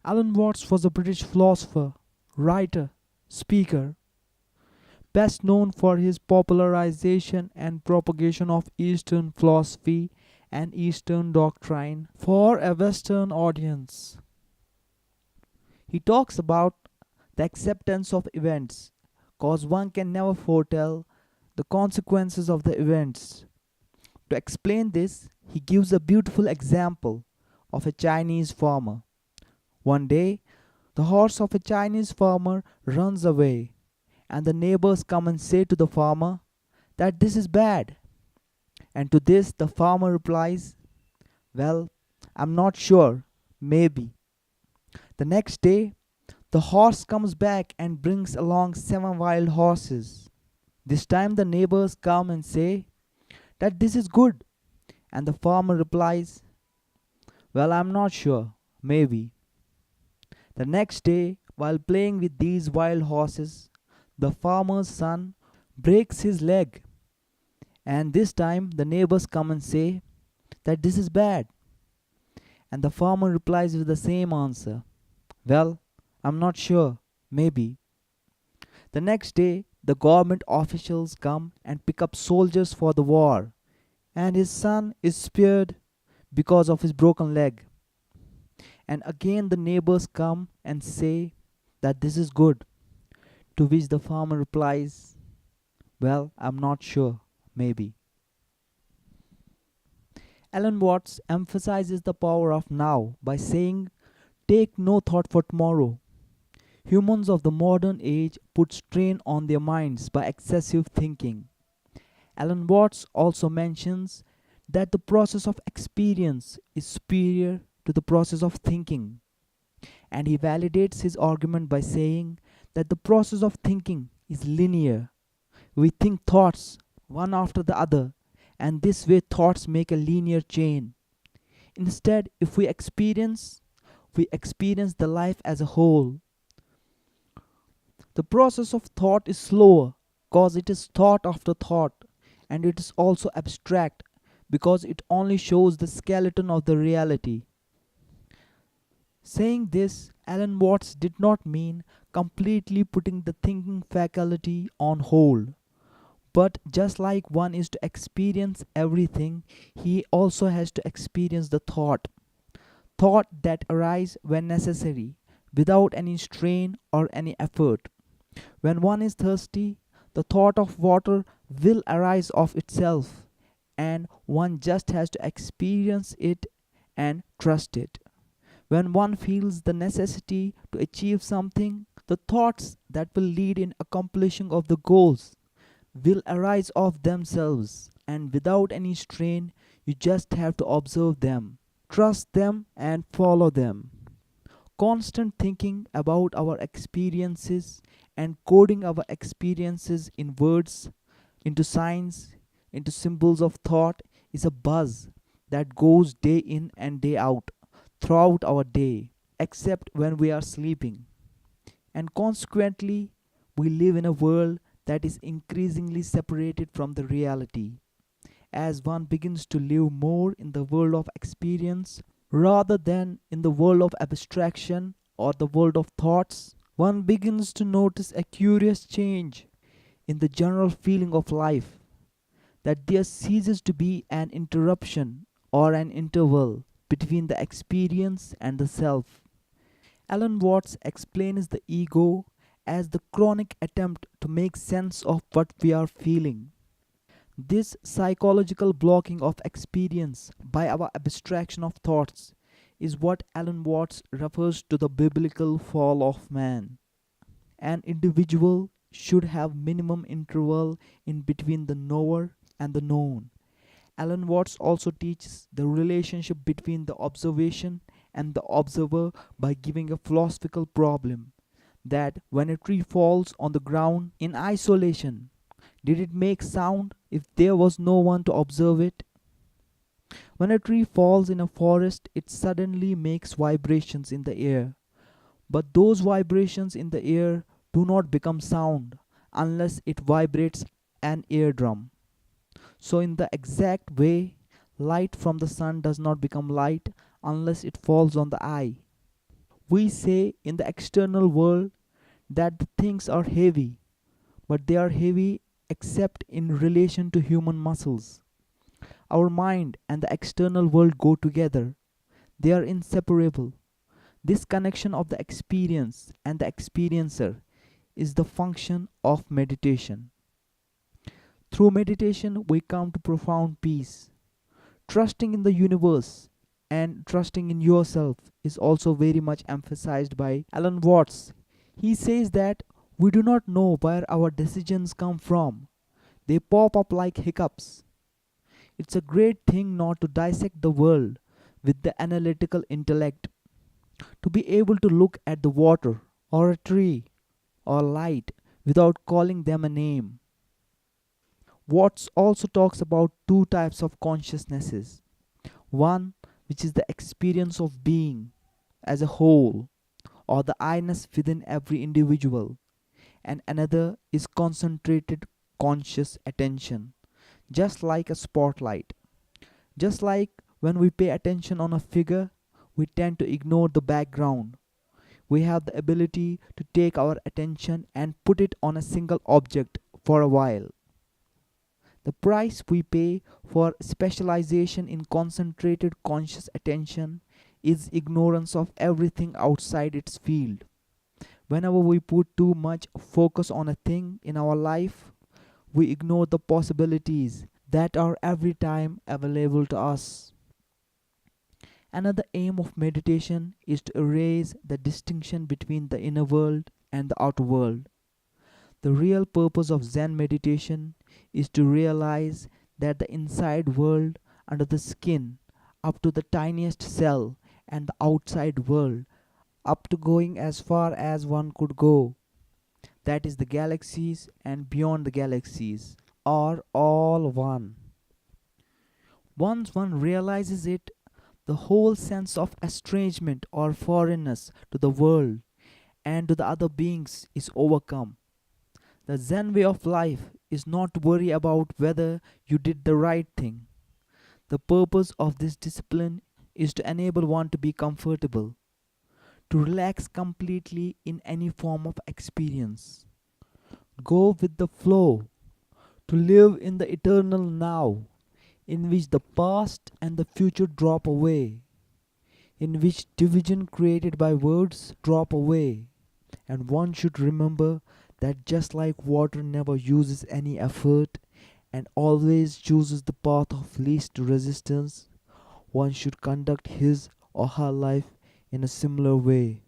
Alan Watts was a British philosopher, writer, speaker, best known for his popularization and propagation of Eastern philosophy and Eastern doctrine for a Western audience. He talks about the acceptance of events, cause one can never foretell the consequences of the events. To explain this, he gives a beautiful example of a Chinese farmer. One day, the horse of a Chinese farmer runs away, and the neighbors come and say to the farmer that this is bad. And to this, the farmer replies, well, I'm not sure, maybe. The next day, the horse comes back and brings along 7 wild horses. This time, the neighbors come and say that this is good, and the farmer replies, well, I'm not sure, maybe. The next day, while playing with these wild horses, the farmer's son breaks his leg, and this time the neighbors come and say that this is bad, and the farmer replies with the same answer, well, I'm not sure, maybe. The next day, the government officials come and pick up soldiers for the war, and his son is spared because of his broken leg. And again, the neighbors come and say that this is good, to which the farmer replies, well, I'm not sure, maybe. Alan Watts emphasizes the power of now by saying, take no thought for tomorrow. Humans of the modern age put strain on their minds by excessive thinking. Alan Watts also mentions that the process of experience is superior to the process of thinking, and he validates his argument by saying that the process of thinking is linear. We think thoughts one after the other, and this way thoughts make a linear chain. Instead, if we experience the life as a whole. The process of thought is slower because it is thought after thought, and it is also abstract because it only shows the skeleton of the reality. Saying this, Alan Watts did not mean completely putting the thinking faculty on hold. But just like one is to experience everything, he also has to experience the thought that arise when necessary, without any strain or any effort. When one is thirsty, the thought of water will arise of itself, and one just has to experience it and trust it. When one feels the necessity to achieve something, the thoughts that will lead in accomplishing of the goals will arise of themselves, and without any strain, you just have to observe them, trust them, and follow them. Constant thinking about our experiences and coding our experiences in words, into signs, into symbols of thought is a buzz that goes day in and day out throughout our day, except when we are sleeping. And consequently, we live in a world that is increasingly separated from the reality. As one begins to live more in the world of experience rather than in the world of abstraction or the world of thoughts, one begins to notice a curious change in the general feeling of life, that there ceases to be an interruption or an interval between the experience and the self. Alan Watts explains the ego as the chronic attempt to make sense of what we are feeling. This psychological blocking of experience by our abstraction of thoughts is what Alan Watts refers to the biblical fall of man. An individual should have minimum interval in between the knower and the known. Alan Watts also teaches the relationship between the observation and the observer by giving a philosophical problem that when a tree falls on the ground in isolation, did it make sound if there was no one to observe it? When a tree falls in a forest, it suddenly makes vibrations in the air. But those vibrations in the air do not become sound unless it vibrates an eardrum. So, in the exact way, light from the sun does not become light unless it falls on the eye. We say in the external world that the things are heavy, but they are heavy except in relation to human muscles. Our mind and the external world go together, they are inseparable. This connection of the experience and the experiencer is the function of meditation. Through meditation, we come to profound peace. Trusting in the universe and trusting in yourself is also very much emphasized by Alan Watts. He says that we do not know where our decisions come from, they pop up like hiccups. It's a great thing not to dissect the world with the analytical intellect, to be able to look at the water, or a tree, or light without calling them a name. Watts also talks about two types of consciousnesses: one, which is the experience of being as a whole, or the I-ness within every individual, and another is concentrated conscious attention, just like a spotlight. Just like when we pay attention on a figure, we tend to ignore the background. We have the ability to take our attention and put it on a single object for a while. The price we pay for specialization in concentrated conscious attention is ignorance of everything outside its field. Whenever we put too much focus on a thing in our life, we ignore the possibilities that are every time available to us. Another aim of meditation is to erase the distinction between the inner world and the outer world. The real purpose of Zen meditation is to realize that the inside world under the skin, up to the tiniest cell, and the outside world, up to going as far as one could go, that is, the galaxies and beyond the galaxies, are all one. Once one realizes it, the whole sense of estrangement or foreignness to the world and to the other beings is overcome. The Zen way of life is not to worry about whether you did the right thing. The purpose of this discipline is to enable one to be comfortable, to relax completely in any form of experience. Go with the flow, to live in the eternal now, in which the past and the future drop away, in which division created by words drop away. And one should remember that just like water never uses any effort and always chooses the path of least resistance, one should conduct his or her life in a similar way.